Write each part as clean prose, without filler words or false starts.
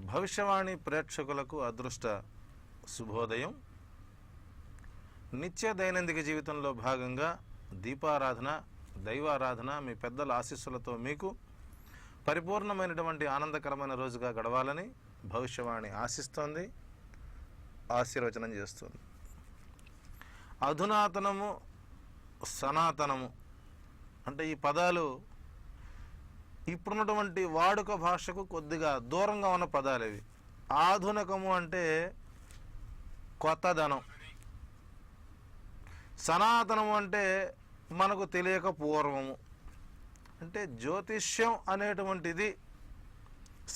భవిష్యవాణి ప్రేక్షకులకు అదృష్ట శుభోదయం. నిత్య దైనందిక జీవితంలో భాగంగా దీపారాధన, దైవారాధన, మీ పెద్దల ఆశీస్సులతో మీకు పరిపూర్ణమైనటువంటి ఆనందకరమైన రోజుగా గడవాలని భవిష్యవాణి ఆశిస్తోంది, ఆశీర్వచనం చేస్తుంది. అధునాతనము, సనాతనము అంటే ఈ పదాలు ఇప్పుడున్నటువంటి వాడుక భాషకు కొద్దిగా దూరంగా ఉన్న పదాలు ఇవి. ఆధునికము అంటే కొత్తదనం, సనాతనము అంటే మనకు తెలియక పూర్వము. అంటే జ్యోతిష్యం అనేటువంటిది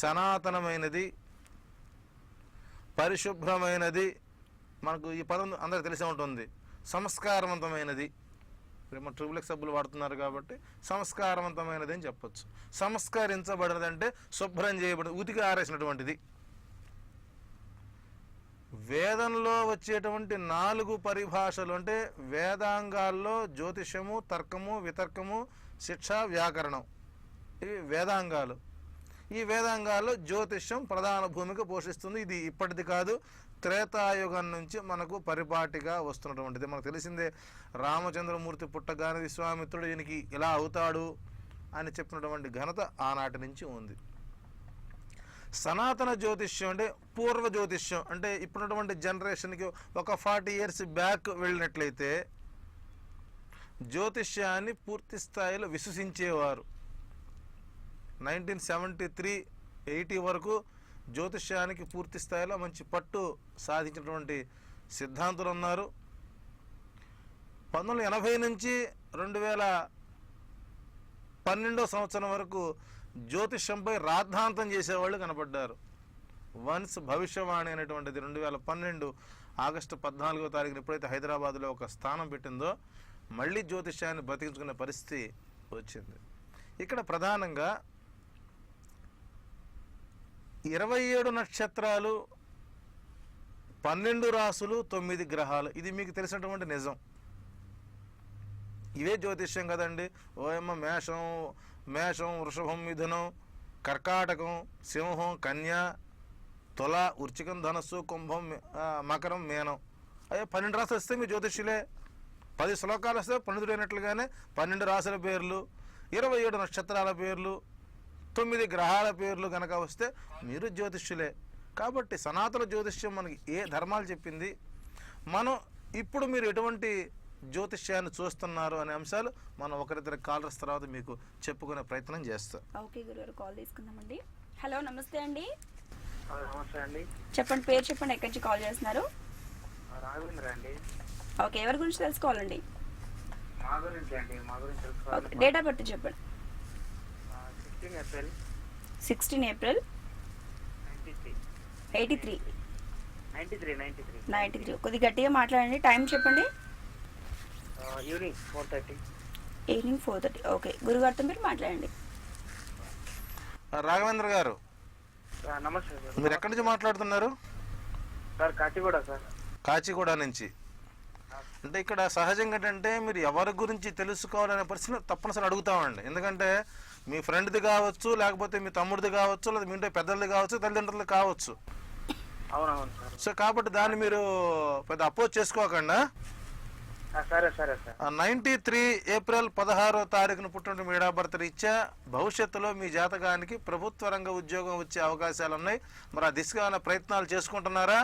సనాతనమైనది, పరిశుభ్రమైనది. మనకు ఈ పదం అందరికి తెలిసే ఉంటుంది. సంస్కారవంతమైనది, మన ట్రిపుల్ సబ్బులు వాడుతున్నారు కాబట్టి సంస్కారవంతమైనది అని చెప్పచ్చు. సంస్కరించబడినది అంటే శుభ్రం చేయబడి ఉతికి ఆరేసినటువంటిది. వేదంలో వచ్చేటువంటి 4 పరిభాషలు అంటే వేదాంగాల్లో జ్యోతిషము, తర్కము, వితర్కము, శిక్ష, వ్యాకరణం, ఇవి వేదాంగాలు. ఈ వేదాంగాల్లో జ్యోతిష్యం ప్రధాన భూమిక పోషిస్తుంది. ఇది ఇప్పటిది కాదు, త్రేతాయుగం నుంచి మనకు పరిపాటిగా వస్తున్నటువంటిది. మనకు తెలిసిందే, రామచంద్రమూర్తి పుట్టగానే విశ్వామిత్రుడు ఈయనకి ఇలా అవుతాడు అని చెప్పినటువంటి ఘనత ఆనాటి నుంచి ఉంది. సనాతన జ్యోతిష్యం అంటే పూర్వ జ్యోతిష్యం. అంటే ఇప్పుడున్నటువంటి జనరేషన్కి ఒక 40 years బ్యాక్ వెళ్ళినట్లయితే జ్యోతిష్యాన్ని పూర్తి స్థాయిలో విశ్వసించేవారు. 1973-80 వరకు జ్యోతిష్యానికి పూర్తి స్థాయిలో మంచి పట్టు సాధించినటువంటి సిద్ధాంతులు ఉన్నారు. 1980 నుంచి 2012 సంవత్సరం వరకు జ్యోతిష్యంపై రాద్ధాంతం చేసేవాళ్ళు కనపడ్డారు. వన్స్ భవిష్యవాణి అనేటువంటిది 2012 ఆగస్టు 14వ తారీఖున ఎప్పుడైతే హైదరాబాద్లో ఒక స్థానం పెట్టిందో మళ్ళీ జ్యోతిష్యాన్ని బతికించుకునే పరిస్థితి వచ్చింది. ఇక్కడ ప్రధానంగా 27 నక్షత్రాలు, 12 రాసులు, 9 గ్రహాలు, ఇది మీకు తెలిసినటువంటి నిజం. ఇవే జ్యోతిష్యం కదండి. ఓయమ్మ మేషం, వృషభం, మిథునం, కర్కాటకం, సింహం, కన్య, తుల, వృశ్చికం, ధనస్సు, కుంభం, మకరం, మీనం. అయ్యే 12 రాసులు వస్తే మీ జ్యోతిష్యులే. 10 శ్లోకాలు వస్తే పండితుడైనట్లుగానే 12 రాసుల పేర్లు, 27 నక్షత్రాల పేర్లు, 9 గ్రహాల పేర్లు కనుక వస్తే మీరు జ్యోతిష్యులే. కాబట్టి సనాతన జ్యోతిష్యం మనకి ఏ ధర్మాలు చెప్పింది, మనం ఇప్పుడు మీరు ఎటువంటి జ్యోతిష్యాన్ని చూస్తున్నారు అనే అంశాలు మనం ఒకరిద్దరు కాలర్స్ తర్వాత మీకు చెప్పుకునే ప్రయత్నం చేస్తాం. ఓకే గురుగారు, కాల్ తీసుకుందామండి. హలో, నమస్తే అండి. నమస్తే అండి. చెప్పండి, పేరు చెప్పండి, ఎక్కడి నుంచి కాల్ చేస్తున్నారు? రాఘవేంద్ర అండి. ఓకే, ఎవరి గురించి తెలుసుకోవాలండి? మా గురించి అండి, మా గురించి ఓకే, డేట్ ఆఫ్ బర్త్ చెప్పండి. 16 ఏప్రిల్ 83. 93. కొద్దిగా గట్టిగా మాట్లాడండి. టైం చెప్పండి. ఈవినింగ్ 4:30. ఈవినింగ్ 4:30. ఓకే, గురుగారితో మీరు మాట్లాడండి. రాఘవేంద్ర గారు నమస్తే సార్. మీరు ఎక్కడి నుంచి మాట్లాడుతున్నారు? Sir Kachiguda sir. కాచిగూడ నుంచి. అంటే ఇక్కడ సహజంగా ఏంటంటే మీరు ఎవరి గురించి తెలుసుకోవాలనే పరిస్థితి తప్పనిసరి అడుగుతామండి. ఎందుకంటే మీ ఫ్రెండ్ది కావచ్చు, లేకపోతే మీ తమ్ముడిది కావచ్చు, లేదా మీ ఇంట్లో పెద్దలది కావచ్చు, తల్లిదండ్రులది కావచ్చు. అవునవును సార్. సో కాబట్టి దాన్ని మీరు పెద్ద అపోజ్ చేసుకోకుండా సరే సరే సార్. 93 ఏప్రిల్ 16వ తారీఖున పుట్టిన మీ బర్త్ రీత్యా భవిష్యత్తులో మీ జాతకానికి ప్రభుత్వ రంగ ఉద్యోగం వచ్చే అవకాశాలు ఉన్నాయి. మరి ఆ దిశగా ప్రయత్నాలు చేసుకుంటున్నారా?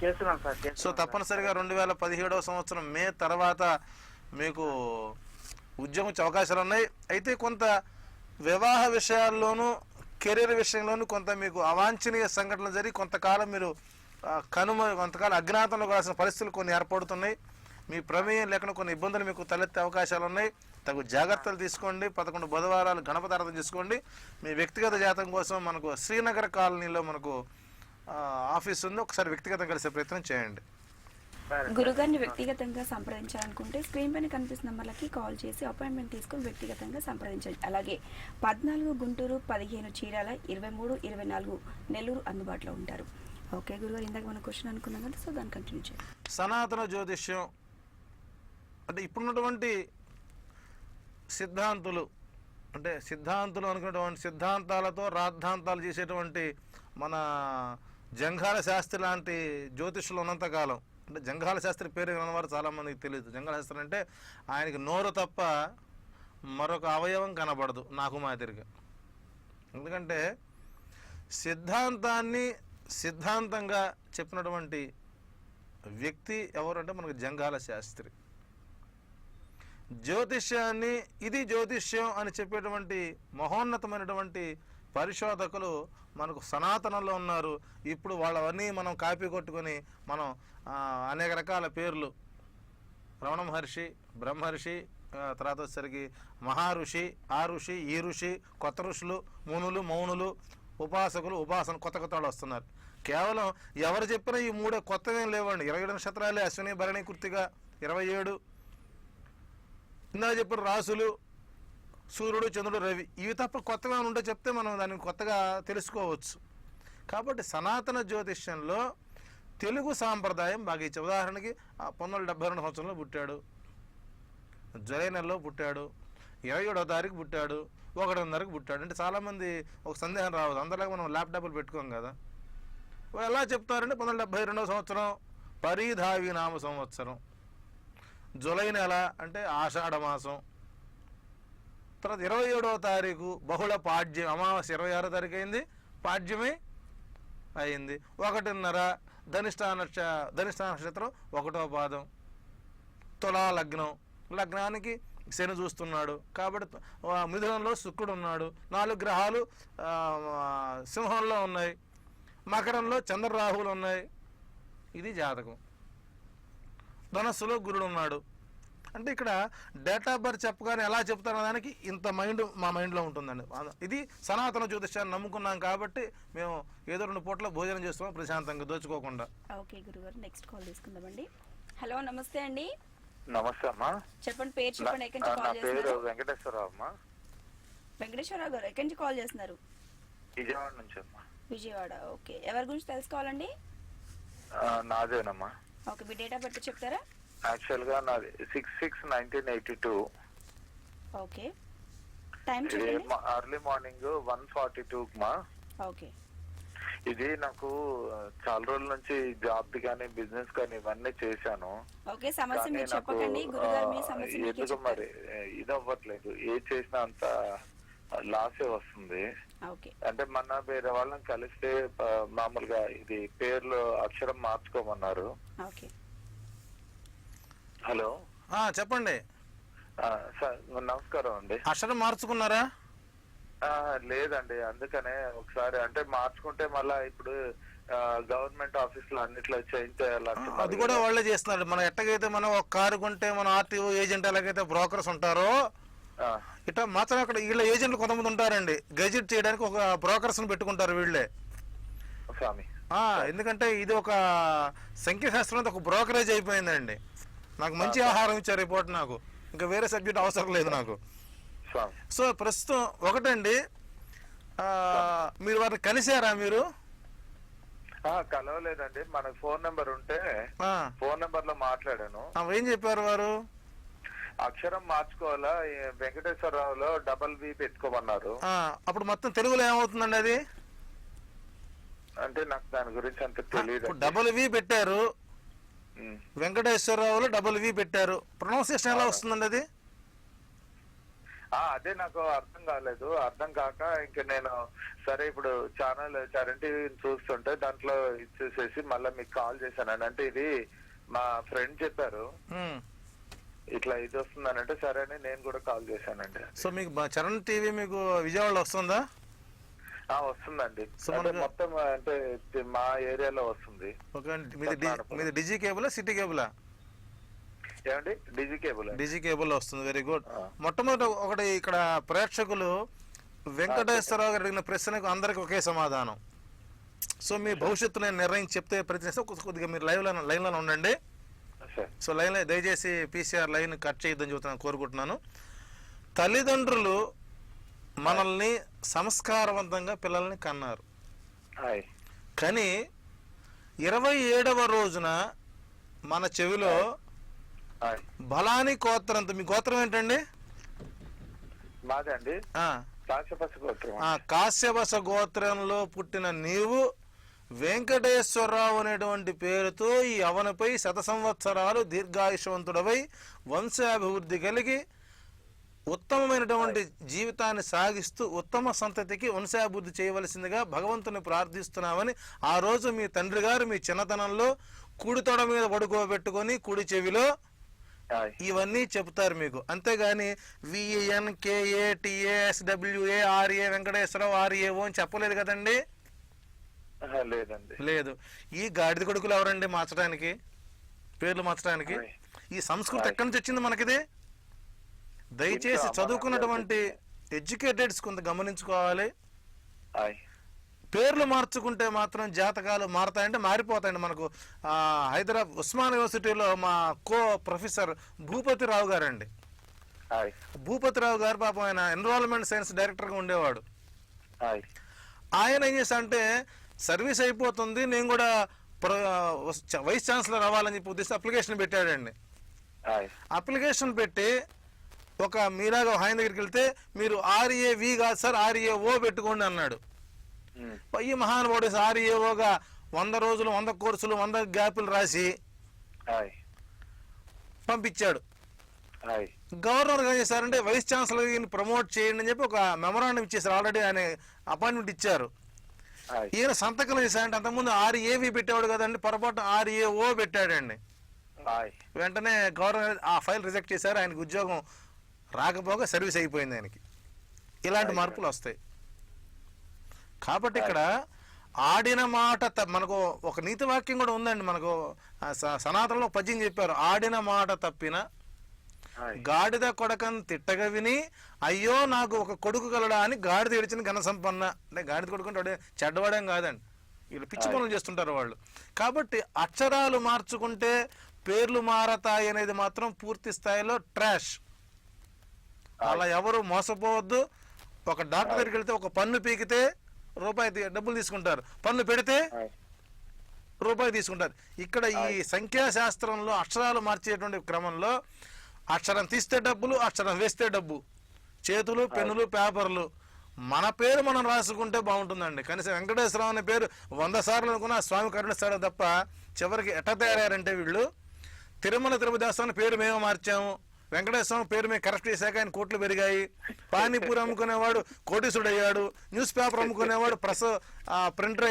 చేస్తున్నాం సార్. సో తప్పనిసరిగా 2017వ సంవత్సరం మే తర్వాత మీకు ఉద్యోగం వచ్చే అవకాశాలు ఉన్నాయి. అయితే కొంత వివాహ విషయాల్లోనూ కెరీర్ విషయంలోనూ కొంత మీకు అవాంఛనీయ సంఘటనలు జరిగి కొంతకాలం మీరు కొంతకాలం అజ్ఞాతంలో కావాల్సిన పరిస్థితులు కొన్ని ఏర్పడుతున్నాయి. మీ ప్రమేయం లేకుండా కొన్ని ఇబ్బందులు మీకు తలెత్తే అవకాశాలు ఉన్నాయి. తగు జాగ్రత్తలు తీసుకోండి. 11 బుధవారాలు గణపతార్థం చేసుకోండి. మీ వ్యక్తిగత జాతకం కోసం మనకు శ్రీనగర్ కాలనీలో మనకు ఆఫీస్ ఉంది, ఒకసారి వ్యక్తిగతంగా కలిసే ప్రయత్నం చేయండి. గురుగారిని వ్యక్తిగతంగా సంప్రదించాలనుకుంటే స్క్రీన్ పైన కనిపిస్తున్న నంబర్లకి కాల్ చేసి అపాయింట్మెంట్ తీసుకొని వ్యక్తిగతంగా సంప్రదించండి. అలాగే 14 గుంటూరు, 15 చీరాల, 23, 24 నెల్లూరు అందుబాటులో ఉంటారు. ఓకే గురుగారు, ఇందాక మన క్వశ్చన్ అనుకున్నాం కదా, సో దాన్ని కంటిన్యూ చేయండి. సనాతన జ్యోతిష్యం అంటే ఇప్పుడున్నటువంటి సిద్ధాంతులు అనుకున్నటువంటి సిద్ధాంతాలతో రాద్ధాంతాలు చేసేటువంటి మన జంఘాల శాస్త్రి లాంటి జ్యోతిష్యులు ఉన్నంతకాలం, అంటే జంఘాల శాస్త్రి పేరు విన్నవారు చాలామందికి తెలియదు. జంఘాల శాస్త్రి అంటే ఆయనకి నోరు తప్ప మరొక అవయవం కనబడదు నాకు మాదిరిగా. ఎందుకంటే సిద్ధాంతంగా చెప్పినటువంటి వ్యక్తి ఎవరు అంటే మనకు జంఘాల శాస్త్రి. జ్యోతిష్యాన్ని ఇది జ్యోతిష్యం అని చెప్పేటువంటి మహోన్నతమైనటువంటి పరిశోధకులు మనకు సనాతనంలో ఉన్నారు. ఇప్పుడు వాళ్ళవన్నీ మనం కాపీ కొట్టుకొని మనం అనేక రకాల పేర్లు, రమణ మహర్షి, బ్రహ్మర్షి, తర్వాత వచ్చేసరికి మహారుషి, ఆ ఋషి, ఈ ఋషి, కొత్త ఋషులు, మునులు, మౌనులు, ఉపాసకులు, ఉపాసన, కొత్త కొత్త వాళ్ళు వస్తున్నారు. కేవలం ఎవరు చెప్పినా ఈ మూడే కొత్తవేం లేవండి. 27 నక్షత్రాలే, అశ్విని, భరణి, కృత్తిక 27. ఇందాక చెప్పిన రాసులు, సూర్యుడు, చంద్రుడు, రవి, ఇవి తప్ప కొత్తగా ఉంటే చెప్తే మనం దాన్ని కొత్తగా తెలుసుకోవచ్చు. కాబట్టి సనాతన జ్యోతిష్యంలో తెలుగు సాంప్రదాయం బాగా ఇచ్చే. ఉదాహరణకి 1972 సంవత్సరంలో పుట్టాడు, జూలై నెలలో పుట్టాడు, 27వ తారీఖు పుట్టాడు, 1:30కి పుట్టాడు అంటే చాలామంది ఒక సందేహం రావద్దు. అందరిలాగా మనం ల్యాప్టాప్లు పెట్టుకోం కదా. ఎలా చెప్తారంటే 1972వ సంవత్సరం పరిధావి నామ సంవత్సరం, జూలై నెల అంటే ఆషాఢ మాసం, తర్వాత 27వ తారీఖు బహుళ పాడ్యం, అమావాస్య 26వ తారీఖు అయింది, పాడ్యమే అయింది. 1:30 ధనిష్ఠా నక్షత్రం 1వ పాదం, తులా లగ్నం, లగ్నానికి శని చూస్తున్నాడు కాబట్టి మిథునంలో శుక్రుడు ఉన్నాడు, 4 గ్రహాలు సింహంలో ఉన్నాయి, మకరంలో చంద్రరాహువులు ఉన్నాయి. ఇది జాతకం. ధనస్సులో గురుడు ఉన్నాడు. అంటే ఇక్కడ డేట్ ఆఫ్ బర్త్ చెప్పగానే ఎలా చెప్తారో దానికి ఇంత మా మైండ్లో ఉంటుందండి. ఇది సనాతన జ్యోతిష్యాన్ని నమ్ముకున్నాం కాబట్టి మేము ఏదో 2 పూట్ల భోజనం చేస్తాం ప్రశాంతంగా దోచుకోకుండా. ఓకే గురుగారు, నెక్స్ట్ కాల్ తీసుకుందామండి. హలో, నమస్తే అండి. నమస్తే అమ్మా. చెప్పండి, పేరు చెప్పండి, ఎక్కడి నుంచి కాల్ పేరు చేస్తున్నారు? వెంకటేశ్వరరావు అమ్మా. వెంకటేశ్వరరావు గారు ఎక్కడి నుంచి కాల్ చేస్తున్నారు? విజయవాడ నుంచి అమ్మా. విజయవాడ. ఓకే, ఎవరి గురించి తెలుసుకోవాలండి? నాదేనమ్మా. ఓకే, మీ డేట్ ఆఫ్ బర్త్ చెప్తారా? యాక్చువల్ గా నాది 6/6/1982. ఓకే, టైం చెప్పండి. ఎర్లీ మార్నింగ్ 1:42 మా. ఓకే, ఇది నాకు చాలా రోజుల నుంచి జాబ్ కానీ బిజినెస్ కానీ ఇవన్నీ చేశాను. ఓకే, సమస్య కానీ మీరు నాకు చెప్పకండి గురుగారు, మీ సమస్య మీకే ఎందుకు చెప్తారు. మరి ఇది అవ్వట్లేదు, ఏ చేసినా అంత లాసే వస్తుంది. ఓకే, అంటే మొన్న వేరే వాళ్ళని కలిస్తే మామూలుగా ఇది పేర్లు అక్షరం మార్చుకోమన్నారు. ఓకే, హలో చెప్పండి. సార్ నమస్కారం అండి. అక్షరం మార్చుకున్నారా? లేదండి, అందుకనే ఒకసారి అంటే మార్చుకుంటే మళ్ళా ఇప్పుడు గవర్నమెంట్ ఆఫీస్ లో అన్నిట్లో చేంజ్ చేయాలంటే అది కూడా వాళ్ళే చేస్తున్నారు. మనం ఎట్టగైతే మనం ఒక కారు కొంటే మన ఆర్టీఓ ఏజెంట్ ఎలాగైతే బ్రోకర్స్ ఉంటారో ఇట్లా మాత్రం అక్కడ వీళ్ళ ఏజెంట్లు కొంతమంది ఉంటారండి. గెజిట్ చేయడానికి ఒక బ్రోకర్స్ పెట్టుకుంటారు వీళ్ళే. స్వామి ఎందుకంటే ఇది ఒక సంఖ్యాశాస్త్రం ఒక బ్రోకరేజ్ అయిపోయిందండి. నాకు మంచి ఆహారం ఇచ్చారు రిపోర్ట్, నాకు ఇంకా వేరే సబ్జెక్ట్ అవసరం లేదు నాకు. సో ప్రస్తుతం ఒకటండి, మీరు వారిని కలిసారా? మీరు కలవలేదండి, మనకు ఫోన్ నెంబర్ ఉంటే ఫోన్ నెంబర్ లో మాట్లాడాను. ఏం చెప్పారు వారు? అక్షరం మార్చుకోవాలా, వెంకటేశ్వరరావులో డబల్-V పెట్టుకోమన్నారు. అప్పుడు మొత్తం తెలుగులో ఏమవుతుందండి అది? అంటే నాకు దాని గురించి అంత తెలియదు. డబల్-V పెట్టారు, వెంకటేశ్వరరావులో డబల్-V పెట్టారు, ప్రొనౌన్సియేషన్ ఎలా వస్తుందండి అది? అదే నాకు అర్థం కాలేదు. అర్థం కాక ఇంక నేను సరే ఇప్పుడు ఛానల్ చరణ్ టీవీ చూస్తుంటే దాంట్లో ఇచ్చేసేసి మళ్ళీ మీకు కాల్ చేశానండి. అంటే ఇది మా ఫ్రెండ్ చెప్పారు ఇట్లా ఇది వస్తుందని, అంటే సరే అని నేను కూడా కాల్ చేశానండి. సో మీకు చరణ్ టీవీ మీకు విజయవాడలో వస్తుందా? వస్తుందండి, మొత్తం అంటే మా ఏరియాలో వస్తుంది. మీది డిజీ కేబులా సిటీ కేబులా? ఏమండి, డిజీ కేబుల్. డిజీ కేబుల్ వస్తుంది, వెరీ గుడ్. మొట్టమొదటి ఒకటి ఇక్కడ ప్రేక్షకులు వెంకటేశ్వరరావు గారు అడిగిన ప్రశ్నకు అందరికి ఒకే సమాధానం. సో మీ భవిష్యత్తు నేను నిర్ణయించి చెప్తే ప్రయత్నిస్తే కొద్దిగా మీరు లైన్లో ఉండండి. సో లైన్లో దయచేసి పీసీఆర్ లైన్ కట్ చేయొద్దని చెబుతున్నాను, కోరుకుంటున్నాను. తల్లిదండ్రులు మనల్ని సంస్కారవంతంగా పిల్లల్ని కన్నారు, కానీ 27వ రోజున మన చెవిలో బలాని గోత్రంతో, మీ గోత్రం ఏంటండి? మాదే అండి. కాశ్యపశ గోత్రం. కాశ్యపశ గోత్రంలో పుట్టిన నీవు వెంకటేశ్వరరావు అనేటువంటి పేరుతో ఈ అవనిపై 100 సంవత్సరాలు దీర్ఘాయుషవంతుడవై వంశాభివృద్ధి కలిగి ఉత్తమమైనటువంటి జీవితాన్ని సాగిస్తూ ఉత్తమ సంతతికి వంశాభివృద్ధి చేయవలసిందిగా భగవంతుని ప్రార్థిస్తున్నామని ఆ రోజు మీ తండ్రి గారు మీ చిన్నతనంలో కుడి తొడ మీద పడుకోబెట్టుకొని కుడి చెవిలో ఇవన్నీ చెప్తారు మీకు. అంతేగాని VNKATASWARA వెంకటేశ్వరరావు RAO అని చెప్పలేదు కదండి. లేదండి. లేదు. ఈ గాడిద కొడుకులు ఎవరండి మార్చడానికి, పేర్లు మార్చడానికి? ఈ సంస్కృతి ఎక్కడి నుంచి వచ్చింది మనకిది? దయచేసి చదువుకున్నటువంటి ఎడ్యుకేటెడ్స్ కొంత గమనించుకోవాలి. పేర్లు మార్చుకుంటే మాత్రం జాతకాలు మారుతాయంటే మారిపోతాయండి. మనకు హైదరాబాద్ ఉస్మాన్ యూనివర్సిటీలో మా ప్రొఫెసర్ భూపతిరావు గారండి. భూపతిరావు గారు పాపం ఆయన ఎన్రోల్మెంట్ సైన్స్ డైరెక్టర్గా ఉండేవాడు. ఆయన ఏం చేశారంటే సర్వీస్ అయిపోతుంది, నేను కూడా వైస్ ఛాన్సలర్ అవ్వాలని చెప్పి ఉద్దేశం అప్లికేషన్ పెట్టాడండి. అప్లికేషన్ పెట్టి ఒక మీలాగా ఆయన దగ్గరికి వెళ్తే మీరు RAV కాదు సార్ RAO పెట్టుకోండి అన్నాడు. ఈ మహానుభావుడు RAOగా 100 రోజులు 100 కోర్సులు 100 గ్యాపులు రాసి పంపించాడు. గవర్నర్ ఏం చేశారంటే వైస్ ఛాన్సలర్ ప్రమోట్ చేయండి అని చెప్పి ఒక మెమరాండం ఇచ్చేసారు. ఆల్రెడీ ఆయన అపాయింట్మెంట్ ఇచ్చారు. ఈయన సంతకం చేశారంటే అంతకుముందు RAV పెట్టేవాడు కదండి, పొరపాటు RAO పెట్టాడండి. వెంటనే గవర్నర్ ఆ ఫైల్ రిజెక్ట్ చేశారు. ఆయనకు ఉద్యోగం రాకపోగా సర్వీస్ అయిపోయింది ఆయనకి. ఇలాంటి మార్పులు వస్తాయి. కాబట్టి ఇక్కడ ఆడిన మాట మనకు ఒక నీతి వాక్యం కూడా ఉందండి. మనకు సనాతనంలో పద్యం చెప్పారు, ఆడిన మాట తప్పిన గాడిద కొడకని తిట్టగా విని అయ్యో నాకు ఒక కొడుకు కలడా అని గాడిద ఏడిచిన ఘన సంపన్న. అంటే గాడిద కొడుకు అంటే చెడ్డవాడేం కాదండి, వీళ్ళు పిచ్చి పనులు చేస్తుంటారు వాళ్ళు. కాబట్టి అక్షరాలు మార్చుకుంటే పేర్లు మారతాయి అనేది మాత్రం పూర్తి స్థాయిలో ట్రాష్. అలా ఎవరు మోసపోవద్దు. ఒక డాక్టర్ దగ్గరికి వెళ్తే ఒక పన్ను పీకితే డబ్బులు తీసుకుంటారు, పన్ను పెడితే రూపాయి తీసుకుంటారు. ఇక్కడ ఈ సంఖ్యాశాస్త్రంలో అక్షరాలు మార్చేటువంటి క్రమంలో అక్షరం తీస్తే డబ్బులు, అక్షరం వేస్తే డబ్బు, చేతులు పెన్నులు పేపర్లు. మన పేరు మనం రాసుకుంటే బాగుంటుందండి. కనీసం వెంకటేశ్వరరావు అనే పేరు 100 సార్లు అనుకున్నా స్వామి కరుణిస్తాడు తప్ప చివరికి ఎట్ట తయారయ్యారంటే వీళ్ళు తిరుమల తిరుపతి దేవస్థానం పేరు మేము మార్చాము, వెంకటేశ్వరం పేరు మేము కరెక్ట్ చేశాక ఆయన కోట్లు పెరిగాయి, పానీపూరి అమ్ముకునేవాడు కోటీసుడు అయ్యాడు, న్యూస్ పేపర్ అమ్ముకునేవాడు ప్రింటర్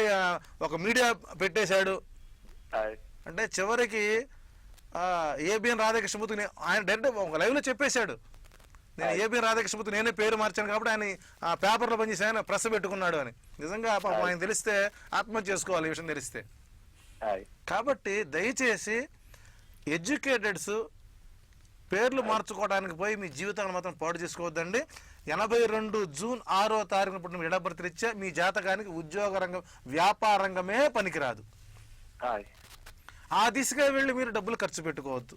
ఒక మీడియా పెట్టేశాడు. అంటే చివరికి ఏబిఎన్ రాధాకృష్ణమూర్తి ఆయన డైరెక్ట్ ఒక లైవ్లో చెప్పేశాడు, నేను ఏబిఎన్ రాధాకృష్ణమూర్తి నేనే పేరు మార్చాను కాబట్టి ఆయన పేపర్లో పనిచేసి ఆయన ప్రెస్ పెట్టుకున్నాడు అని. నిజంగా పాపం ఆయన తెలిస్తే ఆత్మహత్య చేసుకోవాలి ఈ విషయం తెలిస్తే. కాబట్టి దయచేసి ఎడ్యుకేటెడ్స్ పేర్లు మార్చుకోవడానికి పోయి మీ జీవితాన్ని మాత్రం పాడు చేసుకోవద్దండి. 82 జూన్ 6వ తారీఖున పుట్టిన ఎడబర్తి రీత్యా మీ జాతకానికి ఉద్యోగ రంగం వ్యాపార రంగమే పనికిరాదు. ఆ దిశగా వెళ్ళి మీరు డబ్బులు ఖర్చు పెట్టుకోవద్దు.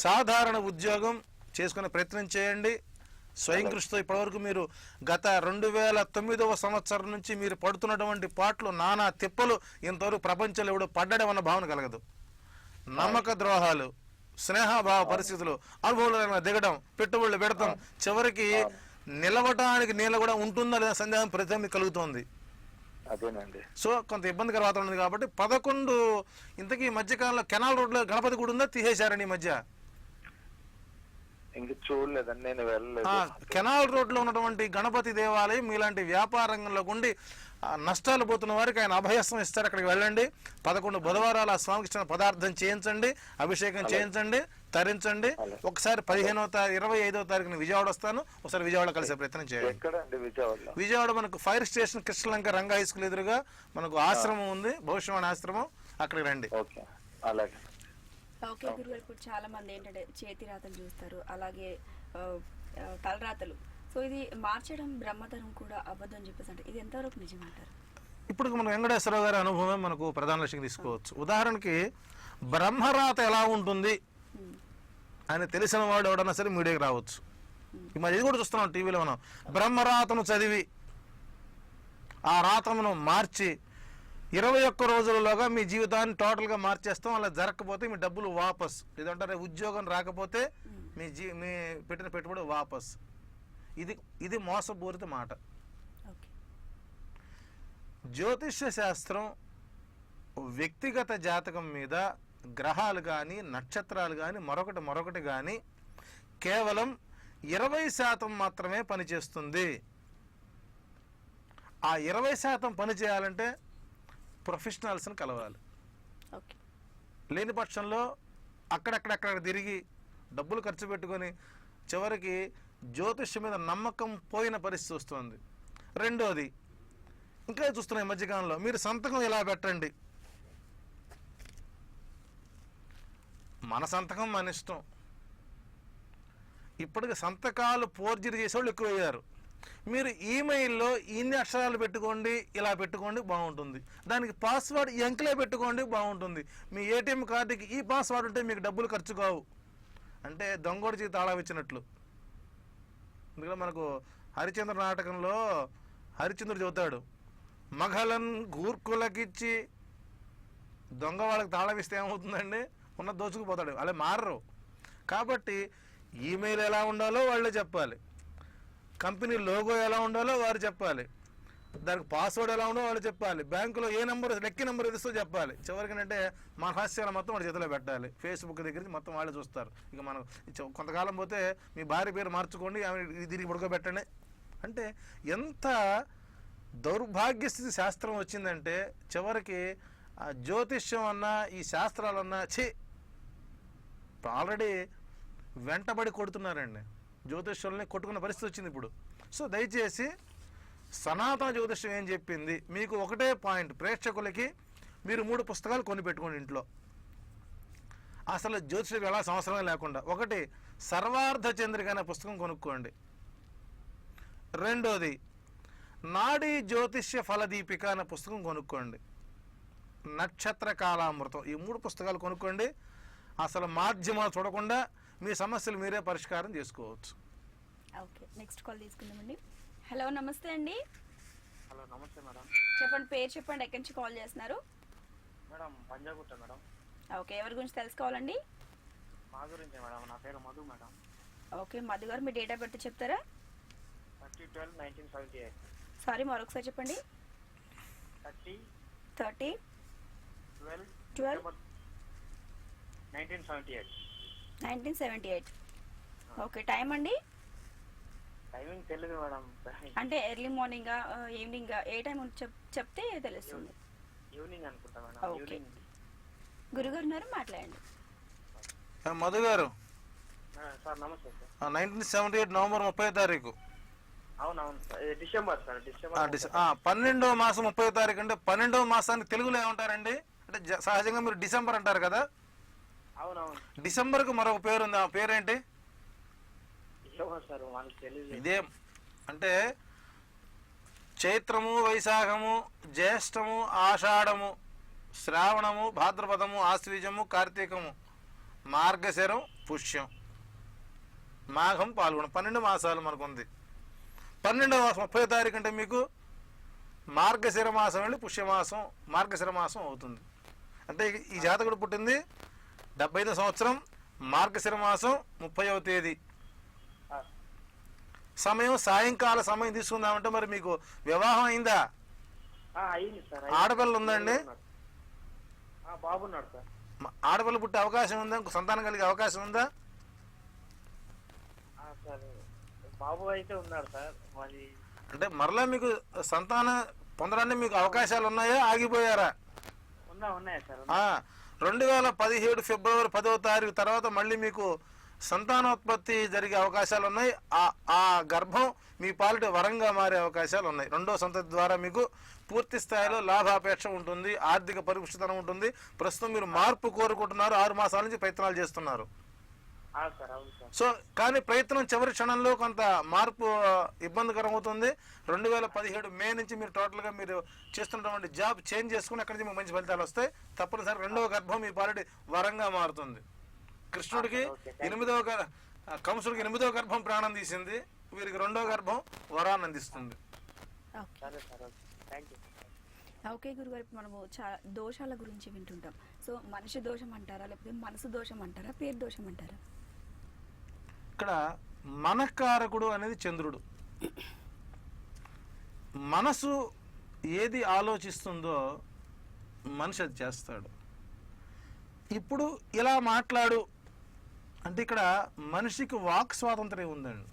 సాధారణ ఉద్యోగం చేసుకునే ప్రయత్నం చేయండి. స్వయం కృషితో ఇప్పటివరకు మీరు గత 2009వ సంవత్సరం నుంచి మీరు పడుతున్నటువంటి పాటలు నానా తిప్పలు ఇంతవరకు ప్రపంచంలో ఎవడు పడ్డడం అన్న భావన కలగదు. నమ్మక ద్రోహాలు, స్నేహభావ పరిస్థితులు, అనుభవంలో దిగడం, పెట్టుబడులు పెడతాం, చివరికి నిలవటానికి నీళ్ళ కూడా ఉంటుందా లేదా సందేహం ప్రతి కలుగుతోంది. సో కొంత ఇబ్బందికర వాతావరణం ఉంది. కాబట్టి 11 ఇంతకీ మధ్యకాలంలో కెనాల్ రోడ్లో గణపతి గుడి ఉందా తీసేశారండి ఈ మధ్య? చూడలేదండి, నేను వెళ్ళలేదు. కెనాల్ రోడ్ లో ఉన్నటువంటి గణపతి దేవాలయం మీలాంటి వ్యాపార రంగంలోకి ఉండి నష్టాలు పోతున్న వారికి ఆయన అభయస్తం ఇస్తారు. అక్కడికి వెళ్ళండి. 11 బుధవారాలు ఆ స్వామికి ఇచ్చిన పదార్థం చేయించండి, అభిషేకం చేయించండి, తరించండి. ఒకసారి 25వ తారీఖున విజయవాడ వస్తాను, ఒకసారి విజయవాడ కలిసే ప్రయత్నం చేయండి. విజయవాడ మనకు ఫైర్ స్టేషన్ కృష్ణలంక రంగ హై స్కూల్ ఎదురుగా మనకు ఆశ్రమం ఉంది, భవిష్యవాణి ఆశ్రమం, అక్కడికి రండి. ఓకే గురుగారు, ఇప్పుడు చాలా మంది ఏంటంటే చేతి రాతలు చూస్తారు, అలాగే తలరాతలు. సో ఇది మార్చడం బ్రహ్మతరం కూడా అబద్ధం చెప్పేసి అంటే ఇది ఎంతవరకు నిజమంటారు? ఇప్పుడు మన వెంకటేశ్వరరావు గారి అనుభవం మనకు ప్రధాన లక్ష్యం తీసుకోవచ్చు. ఉదాహరణకి బ్రహ్మరాత ఎలా ఉంటుంది అని తెలిసిన వాడు ఎవడన్నా సరే మీడియాకి రావచ్చు. ఈ మధ్య ఇది కూడా చూస్తున్నాం టీవీలో. మనం బ్రహ్మరాతను చదివి ఆ రాతను మార్చి 21 రోజులలోగా మీ జీవితాన్ని టోటల్గా మార్చేస్తాం. అలా జరగకపోతే మీ డబ్బులు వాపస్, లేదంటే ఉద్యోగం రాకపోతే మీ పెట్టిన పెట్టుబడి వాపస్. ఇది మోసపూరిత మాట. ఓకే. జ్యోతిష్య శాస్త్రం వ్యక్తిగత జాతకం మీద గ్రహాలు కానీ నక్షత్రాలు కానీ మరొకటి కానీ కేవలం 20% మాత్రమే పనిచేస్తుంది. ఆ 20% పని చేయాలంటే ప్రొఫెషనల్స్ని కలవాలి. ఓకే. లేని పక్షంలో అక్కడక్కడ తిరిగి డబ్బులు ఖర్చు పెట్టుకొని చివరికి జ్యోతిష్యం మీద నమ్మకం పోయిన పరిస్థితి వస్తుంది. రెండోది ఇంకా చూస్తున్నాం ఈ మధ్యకాలంలో, మీరు సంతకం ఇలా పెట్టండి, మన సంతకం మన ఇష్టం. ఇప్పటికి సంతకాలు ఫోర్జరీ చేసేవాళ్ళు ఎక్కువయ్యారు. మీరు ఈమెయిల్లో ఇన్ని అక్షరాలు పెట్టుకోండి, ఇలా పెట్టుకోండి బాగుంటుంది, దానికి పాస్వర్డ్ ఈ అంకెలే పెట్టుకోండి బాగుంటుంది, మీ ఏటీఎం కార్డుకి ఈ పాస్వర్డ్ ఉంటే మీకు డబ్బులు ఖర్చు కావు అంటే దొంగోడికి తాళం ఇచ్చినట్లు. ఎందుకంటే మనకు హరిశ్చంద్ర నాటకంలో హరిశ్చంద్రుడు చెబుతాడు, మగలను గూర్ఖులకిచ్చి దొంగ వాళ్ళకి తాళం ఇస్తే ఏమవుతుందండి, ఉన్న దోచుకుపోతాడు. అలా మారరు. కాబట్టి ఈమెయిల్ ఎలా ఉండాలో వాళ్ళే చెప్పాలి, కంపెనీ లోగో ఎలా ఉండాలో వారు చెప్పాలి, దానికి పాస్వర్డ్ ఎలా ఉండాలో వాళ్ళు చెప్పాలి, బ్యాంకులో ఏ నెంబర్ లెక్కి నెంబర్ ఇదిస్తూ చెప్పాలి. చివరికి ఏంటంటే మన రహస్యాలు మొత్తం వాళ్ళ చేతిలో పెట్టాలి. ఫేస్బుక్ దగ్గర నుంచి మొత్తం వాళ్ళే చూస్తారు. ఇక మనం కొంతకాలం పోతే మీ భార్య పేరు మార్చుకోండి, ఆమె తిరిగి పడుకోబెట్టండి అంటే ఎంత దౌర్భాగ్య స్థితి శాస్త్రం వచ్చిందంటే చివరికి ఆ జ్యోతిష్యం అన్నా ఈ శాస్త్రాలన్నా ఆల్రెడీ వెంటబడి కొడుతున్నారండి. జ్యోతిష్యుల్ని కొట్టుకున్న పరిస్థితి వచ్చింది ఇప్పుడు. సో దయచేసి సనాతన జ్యోతిష్యం ఏం చెప్పింది, మీకు ఒకటే పాయింట్, ప్రేక్షకులకి మీరు 3 పుస్తకాలు కొని పెట్టుకోండి ఇంట్లో. అసలు జ్యోతిష్యం ఎలా సంవత్సరమే లేకుండా. ఒకటి సర్వార్థ చంద్రిక అనే పుస్తకం కొనుక్కోండి. రెండోది నాడీ జ్యోతిష్య ఫలదీపిక అనే పుస్తకం కొనుక్కోండి. నక్షత్ర కాలామృతం, ఈ 3 పుస్తకాలు కొనుక్కోండి. అసలు మాధ్యమాలు చూడకుండా మీ సమస్యలు మీరే పరిష్కారం చేసుకోవచ్చు. ఓకే, నెక్స్ట్ కాల్ తీసుకుందామండి. హలో, నమస్తే అండి. హలో, నమస్తే మేడం. చెప్పండి, పేరు చెప్పండి, ఎక్కడి నుంచి కాల్ చేస్తున్నారు? Madam Panjagutta madam. ఓకే, ఎవరి గురించి తెలుసుకోవాలండి? మా గురించి మేడం. నా పేరు మధు మేడం. ఓకే, మధు గారు మీ డేట్ ఆఫ్ బర్త్ చెప్తారా? 30/12/1978. సారీ, మరొకసారి చెప్పండి. 30/12/1978. 1978. ఓకే, టైం అండి? టైమింగ్ తెలియదు మేడం. అంటే ఎర్లీ మార్నింగ్ ఈవినింగ్ ఏ టైం చెప్తే తెలుస్తుంది. ఈవినింగ్ అనుకుంటా మేడం. ఓకే, గురుగారు ఉన్నారు, మాట్లాడండి. మధు గారు, సార్ నమస్తే సార్. 1978 నవంబర్ 30వ తారీఖు. అవునవును సార్, డిసెంబర్ సార్. డిసెంబర్ 12వ మాసం 30వ తారీఖు. అంటే 12వ మాసానికి తెలుగులో ఏమంటారండి? అంటే సహజంగా మీరు డిసెంబర్ అంటారు కదా. అవునవును. డిసెంబర్కు మరొక పేరు ఉంది, ఆ పేరేంటి? సార్ వాళ్ళకి తెలియదు. ఇదే అంటే చైత్రము, వైశాఖము, జ్యేష్టము, ఆషాఢము, శ్రావణము, భాద్రపదము, ఆశ్వీజము, కార్తీకము, మార్గశిరం, పుష్యం, మాఘం, పాల్గొనం, 12 మాసాలు మనకుంది. 12వ మాసం 30వ తారీఖు అంటే మీకు మార్గశిర మాసం వెళ్ళి పుష్యమాసం, మార్గశిర మాసం అవుతుంది. అంటే ఈ జాతకుడు పుట్టింది 75వ సంవత్సరం, మార్గశిర మాసం 30వ తేదీ. సమయం సాయంకాల సమయం తీసుకుందామంటే మరి మీకు వివాహం అయిందా? అయింది సార్. ఆడపిల్ల ఉందండి? బాబున్నాడు సార్. ఆడపిల్ల పుట్టే అవకాశం ఉందా? సంతానం కలిగే అవకాశం ఉందా? సార్ బాబు అయితే ఉన్నాడు సార్. మరి అంటే మరలా మీకు సంతానం పొందడానికి మీకు అవకాశాలు ఉన్నాయా, ఆగిపోయారా? ఉన్నాయా సార్? 2017 ఫిబ్రవరి 10వ తారీఖు తర్వాత మళ్ళీ మీకు సంతానోత్పత్తి జరిగే అవకాశాలు ఉన్నాయి. ఆ గర్భం మీ పాలిట వరంగా మారే అవకాశాలు ఉన్నాయి. 2వ సంతతి ద్వారా మీకు పూర్తి స్థాయిలో లాభాపేక్ష ఉంటుంది, ఆర్థిక పరిపుష్టతనం ఉంటుంది. ప్రస్తుతం మీరు మార్పు కోరుకుంటున్నారు, 6 మాసాల నుంచి ప్రయత్నాలు చేస్తున్నారు. సో కానీ ప్రయత్నం చివరి క్షణంలో కొంత మార్పు ఇబ్బందికరం అవుతుంది. 2017 మే నుంచి మీరు టోటల్గా మీరు చేస్తున్నటువంటి జాబ్ చేంజ్ చేసుకుని అక్కడి నుంచి మీకు మంచి ఫలితాలు వస్తాయి. తప్పనిసరి 2వ గర్భం మీ పాలిటి వరంగా మారుతుంది. కృష్ణుడికి 8వ కంసుడికి 8వ గర్భం ప్రాణం తీసింది, వీరికి 2వ గర్భం వరాన్ని అందిస్తుంది. ఓకే గురుగారు, ఇప్పుడు మనము దోషాల గురించి వింటుంటాం. సో మనిషి దోషం అంటారా, లేకపోతే మనసు దోషం అంటారా, పేరు దోషం అంటారా? ఇక్కడ మనఃకారకుడు అనేది చంద్రుడు. మనసు ఏది ఆలోచిస్తుందో మనిషి అది చేస్తాడు. ఇప్పుడు ఇలా మాట్లాడు అంటే ఇక్కడ మనిషికి వాక్ స్వాతంత్ర్యం ఉందండి.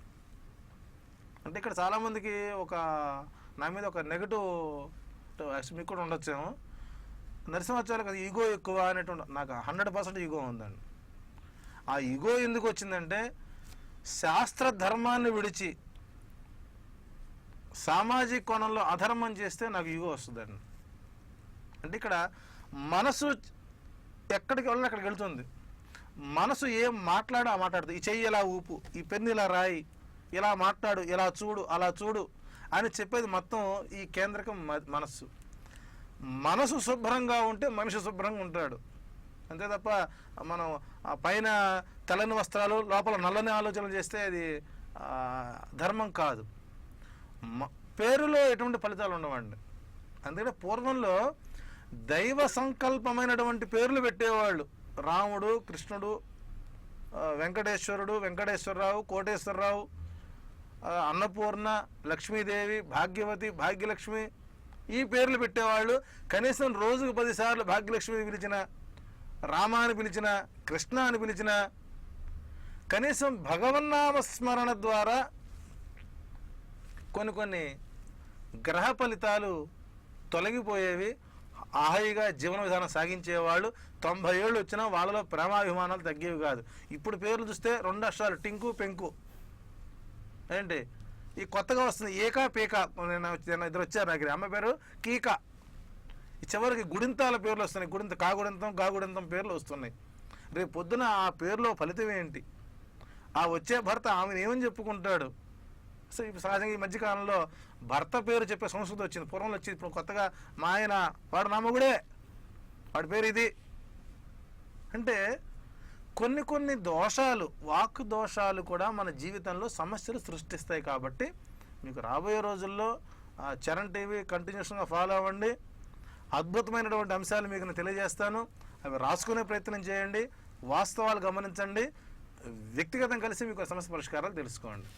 అంటే ఇక్కడ చాలామందికి నా మీద ఒక నెగటివ్ మీకు కూడా ఉండొచ్చేమో. నరసింహాచార్యులకు అది ఈగో ఎక్కువ అనేటువంటి, నాకు 100% ఈగో ఉందండి. ఆ ఈగో ఎందుకు వచ్చిందంటే శాస్త్ర ధర్మాన్ని విడిచి సామాజిక కోణంలో అధర్మం చేస్తే నాకు ఈగో వస్తుందండి. అంటే ఇక్కడ మనసు ఎక్కడికి వెళ్ళినా అక్కడికి వెళ్తుంది. మనసు ఏం మాట్లాడో ఆ మాట్లాడుతుంది. ఈ చెయ్యి ఇలా ఊపు, ఈ పెన్ను ఇలా రాయి, ఇలా మాట్లాడు, ఇలా చూడు, అలా చూడు అని చెప్పేది మొత్తం ఈ కేంద్రకం మనస్సు. మనసు శుభ్రంగా ఉంటే మనిషి శుభ్రంగా ఉంటాడు. అంతే తప్ప మనం పైన తెల్లని వస్త్రాలు లోపల నల్లని ఆలోచనలు చేస్తే అది ధర్మం కాదు. పేరులో ఎటువంటి ఫలితాలు ఉండవండి. అందుకని పూర్వంలో దైవ సంకల్పమైనటువంటి పేర్లు పెట్టేవాళ్ళు. రాముడు, కృష్ణుడు, వెంకటేశ్వరుడు, వెంకటేశ్వరరావు, కోటేశ్వరరావు, అన్నపూర్ణ, లక్ష్మీదేవి, భాగ్యవతి, భాగ్యలక్ష్మి, ఈ పేర్లు పెట్టేవాళ్ళు. కనీసం రోజుకు 10 సార్లు భాగ్యలక్ష్మి పిలిచిన, రామ అని పిలిచిన, కృష్ణ అని పిలిచిన, కనీసం భగవన్నామ స్మరణ ద్వారా కొన్ని గ్రహ ఫలితాలు తొలగిపోయేవి. హాయిగా జీవన విధానం సాగించేవాళ్ళు. 90 ఏళ్ళు వచ్చినా వాళ్ళలో ప్రేమాభిమానాలు తగ్గేవి కాదు. ఇప్పుడు పేర్లు చూస్తే 2 అక్షరాలు, టింకు పెంకు. ఏంటి ఈ కొత్తగా వస్తుంది ఏకా పేకా. నేను ఇద్దరు వచ్చారు నాకు, అమ్మ పేరు కీకా. ఈ చివరికి గుడింతాల పేర్లు వస్తున్నాయి. కాగుడింతం, గాగుడింతం పేర్లు వస్తున్నాయి. రేపు పొద్దున ఆ పేరులో ఫలితం ఏంటి? ఆ వచ్చే భర్త ఆమెను ఏమని చెప్పుకుంటాడు? సో ఇప్పుడు సహజంగా ఈ మధ్యకాలంలో భర్త పేరు చెప్పే సంస్కృతి వచ్చింది. పూర్వంలో వచ్చింది. ఇప్పుడు కొత్తగా మా ఆయన వాడు నా మొగుడే, వాడి పేరు ఇది. అంటే కొన్ని దోషాలు, వాక్ దోషాలు కూడా మన జీవితంలో సమస్యలు సృష్టిస్తాయి. కాబట్టి మీకు రాబోయే రోజుల్లో చరణ్ టీవీ కంటిన్యూషన్గా ఫాలో అవ్వండి. అద్భుతమైనటువంటి అంశాలు మీకు నేను తెలియజేస్తాను. అవి రాసుకునే ప్రయత్నం చేయండి, వాస్తవాలు గమనించండి, వ్యక్తిగతం కలిసి మీకు సమస్య పరిష్కారాలు తెలుసుకోండి.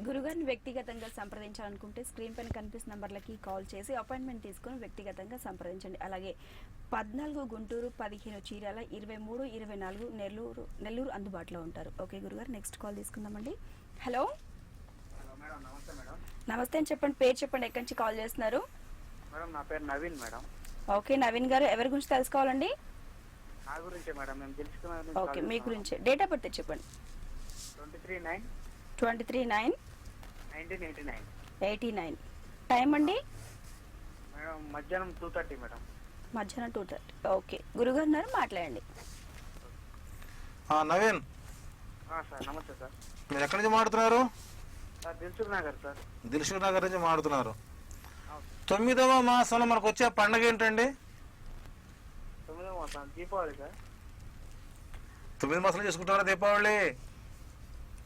గురుగారిని వ్యక్తిగతంగా సంప్రదించాలనుకుంటే స్క్రీన్ పైన కనిపిస్తున్న నంబర్లకి కాల్ చేసి అపాయింట్మెంట్ తీసుకొని వ్యక్తిగతంగా సంప్రదించండి. అలాగే 14 గుంటూరు, 15 చీరాల, 23, 24 నెల్లూరు అందుబాటులో ఉంటారు. ఓకే గురుగారు, నెక్స్ట్ కాల్ తీసుకుందామండి. హలో మేడం, నమస్తే మేడం. నమస్తే అని చెప్పండి, పేరు చెప్పండి, ఎక్కడి నుంచి కాల్ చేస్తున్నారు? మేడం నా పేరు నవీన్ మేడం. ఓకే నవీన్ గారు, ఎవరి గురించి తెలుసుకోవాలండి? నా గురించే మేడం, మేము తెలుసుకున్నాం. ఓకే మీ గురించి డేట్ ఆఫ్ బర్త్ చెప్పండి. 23/9/1989. టైం అండి? మేడం మధ్యాహ్నం 2:30 మేడం. మధ్యాహ్నం 2:30. ఓకే గురుగారు ఉన్నారు, మాట్లాడండి. నవీన్ సార్ నమస్తే సార్. మీరు ఎక్కడి నుంచి మాట్లాడుతున్నారు? Sir Dilsukh Nagar sir. దిల్సుఖ్ నగర్ నుంచి మాట్లాడుతున్నారు. 9వ మాసంలో మనకు వచ్చే పండగ ఏంటండి? 9వ మాసం దీపావళి సార్. 9 మాసాలు చేసుకుంటారా దీపావళి?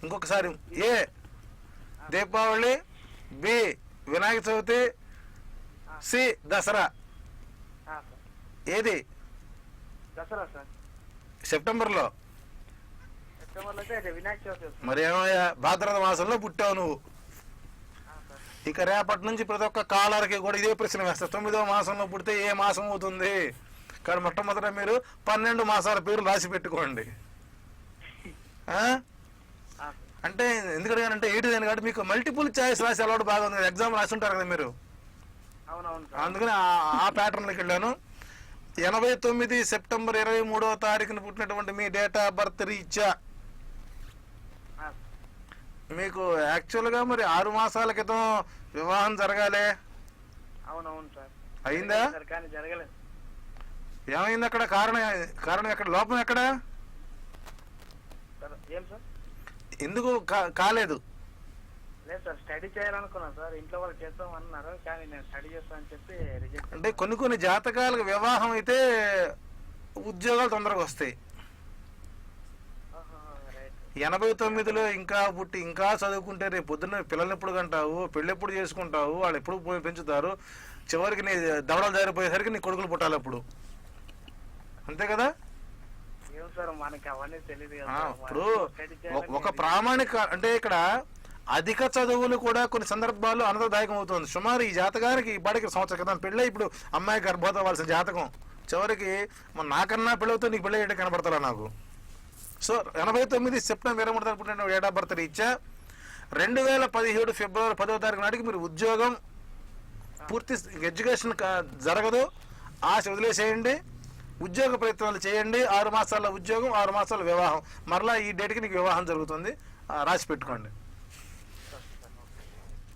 ఇంకొకసారి ఏ దీపావళి, బి వినాయక చవితి, సి దసరా. ఏది? దసరా సార్. సెప్టెంబర్లో అయితే వినాయక చవితి. మరి ఏమయ్యా, భాద్రపద మాసంలో పుట్టావు నువ్వు. ఇక రేపటి నుంచి ప్రతి ఒక్క కాలర్కి కూడా ఇదే ప్రశ్న వేస్తారు. 9వ మాసంలో పుడితే ఏ మాసం అవుతుంది? కానీ మొట్టమొదట మీరు 12 మాసాల పేరు రాసి పెట్టుకోండి. అంటే ఎందుకంటే 8 కాబట్టి మీకు మల్టిపుల్ చాయిస్ రాసి అలవాటు బాగా ఉంది. ఎగ్జామ్ రాసి ఉంటారు కదా మీరు. అందుకని ఆ ప్యాటర్న్కి వెళ్ళాను. 89 సెప్టెంబర్ 23వ తారీఖున పుట్టినటువంటి మీ డేట్ ఆఫ్ బర్త్ రీత్యా మీకు యాక్చువల్గా మరి 6 మాసాల క్రితం వివాహం జరగాలి. అవునవును సార్. అయిందా? కానీ జరగలేదు. ఏమైంది అక్కడ? కారణం ఎక్కడ? లోపం ఎక్కడ? ఏం సార్? ఎందుకు కాలేదు? లేదు సార్, స్టడీ చేయాలనుకున్నాను సార్. ఇంట్లో వాళ్ళు చేస్తామన్నారు, కానీ నేను స్టడీ చేస్తానని చెప్పి రిజెక్ట్. అంటే కొన్ని జాతకాలకు వివాహం అయితే ఉద్యోగాలు తొందరగా వస్తాయి. 89లో ఇంకా పుట్టి ఇంకా చదువుకుంటే రేపు పొద్దున్న పిల్లల్ని ఎప్పుడు కంటావు, పెళ్ళి ఎప్పుడు చేసుకుంటావు, వాళ్ళు ఎప్పుడు పెంచుతారు, చివరికి నీ దవడలు జారిపోయేసరికి నీ కొడుకులు పుట్టాలి అప్పుడు. అంతే కదా? ఏం సార్ మనకి అవన్నీ తెలియదు కదా ఆ, సార్. ఇప్పుడు స్టడీ చేయాలని ఒక ప్రామాణిక అంటే ఇక్కడ అధిక చదువులు కూడా కొన్ని సందర్భాల్లో అనర్థదాయకం అవుతుంది. సుమారు ఈ జాతకానికి ఇప్పటికి సంవత్సరం క్రితం పెళ్ళి, ఇప్పుడు అమ్మాయి గర్భవతి అవ్వాల్సిన జాతకం చివరికి నాకన్నా పెళ్ళవుతూ నీకు పెళ్ళి ఏంటి కనబడతారా నాకు. సో 89 సెప్టెంబర్ 23 తారీఖు పుట్టిన డేట్ ఆఫ్ బర్త్ రీత్యా 2017 ఫిబ్రవరి 10వ తారీఖు నాటికి మీరు ఉద్యోగం పూర్తి ఎడ్యుకేషన్ జరగదు, ఆశ వదిలేసేయండి, ఉద్యోగ ప్రయత్నాలు చేయండి. 6 మాసాల ఉద్యోగం, 6 మాసాల వివాహం, మరలా ఈ డేట్కి నీకు వివాహం జరుగుతుంది, రాసి పెట్టుకోండి.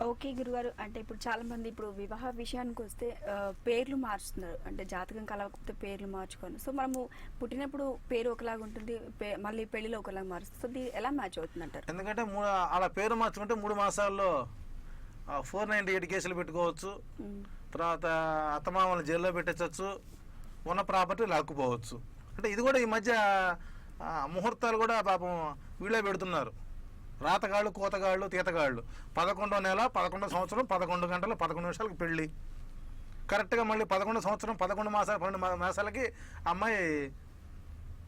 ఓకే గురుగారు, అంటే ఇప్పుడు చాలా మంది ఇప్పుడు వివాహ విషయానికి వస్తే పేర్లు మార్చుతున్నారు, అంటే జాతకం కలవకపోతే పేర్లు మార్చుకొని. సో మనము పుట్టినప్పుడు పేరు ఒకలాగా ఉంటుంది, మళ్ళీ పెళ్లిలో ఒకలాగా మారుస్తుంది. సో ఇది ఎలా మ్యాచ్ అవుతుంది అంటారు? ఎందుకంటే అలా పేరు మార్చుకుంటే 3 మాసాల్లో 498 కేసులు పెట్టుకోవచ్చు, తర్వాత అత్తమామలు జైల్లో పెట్టచ్చు, ఉన్న ప్రాపర్టీ లాక్కుపోవచ్చు. అంటే ఇది కూడా ఈ మధ్య ముహూర్తాలు కూడా పాపం వీళ్ళే పెడుతున్నారు, రాతగాళ్ళు, కోతగాళ్ళు, తీతగాళ్ళు. 11వ నెల 11వ సంవత్సరం 11 గంటల 11 నిమిషాలకు పెళ్ళి, కరెక్ట్గా మళ్ళీ 11వ సంవత్సరం 11 మాసాలు 12 మాసాలకి అమ్మాయి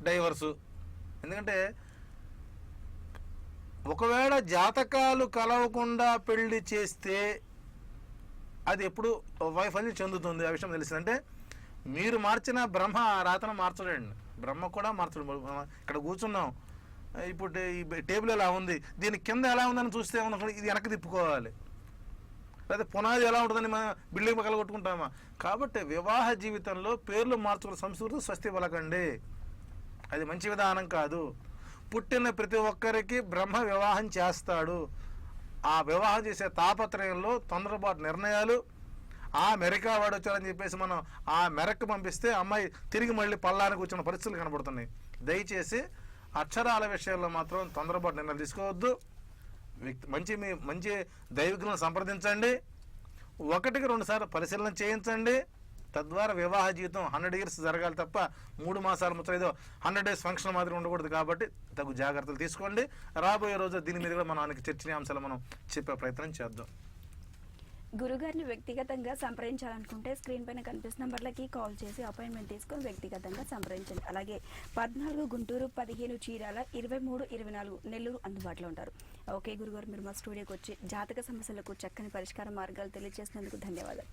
డైవర్సు. ఎందుకంటే ఒకవేళ జాతకాలు కలవకుండా పెళ్లి చేస్తే అది ఎప్పుడు వైఫల్యం చెందుతుంది. ఆ విషయం తెలిసిందంటే మీరు మార్చిన బ్రహ్మ ఆ రాతను మార్చడండి, బ్రహ్మ కూడా మార్చడం. ఇక్కడ కూర్చున్నాం, ఇప్పుడు ఈ టేబుల్ ఎలా ఉంది, దీని కింద ఎలా ఉందని చూస్తే ఇది వెనక్కి తిప్పుకోవాలి, లేదా పునాది ఎలా ఉంటుందని మనం బిల్డింగ్ పక్కన కొట్టుకుంటామా. కాబట్టి వివాహ జీవితంలో పేర్లు మార్చుకున్న సంస్కృతి స్వస్తి పలకండి, అది మంచి విధానం కాదు. పుట్టిన ప్రతి ఒక్కరికి బ్రహ్మ వివాహం చేస్తాడు. ఆ వివాహం చేసే తాపత్రయంలో తొందరపాటు నిర్ణయాలు, ఆ మెరకా వాడు వచ్చారని చెప్పేసి మనం ఆ మెరకు పంపిస్తే అమ్మాయి తిరిగి మళ్ళీ పల్లానికి వచ్చిన పరిస్థితులు కనబడుతున్నాయి. దయచేసి అక్షరాల విషయాల్లో మాత్రం తొందరపాటు నిర్ణయాలు తీసుకోవద్దు. మంచి దైవికులను సంప్రదించండి, 1కి 2 సార్లు పరిశీలన చేయించండి. తద్వారా వివాహ జీవితం 100 ఇయర్స్ జరగాలి తప్ప 3 మాసాల ముచ్చట ఏదో 100 డేస్ ఫంక్షన్ మాదిరి ఉండకూడదు. కాబట్టి తగు జాగ్రత్తలు తీసుకోండి. రాబోయే రోజు దీని మీద కూడా మనం అనేక చర్చనీయాంశాలు మనం చెప్పే ప్రయత్నం చేద్దాం. గురుగారిని వ్యక్తిగతంగా సంప్రదించాలనుకుంటే స్క్రీన్ పైన కనిపిస్తున్న నంబర్లకి కాల్ చేసి అపాయింట్మెంట్ తీసుకొని వ్యక్తిగతంగా సంప్రదించండి. అలాగే 14 గుంటూరు, 15 చీరాల, 23, 24 నెల్లూరు అందుబాటులో ఉంటారు. ఓకే గురుగారు, మీరు మా స్టూడియోకి వచ్చి జాతక సమస్యలకు చక్కని పరిష్కార మార్గాలు తెలియజేసినందుకు ధన్యవాదాలు.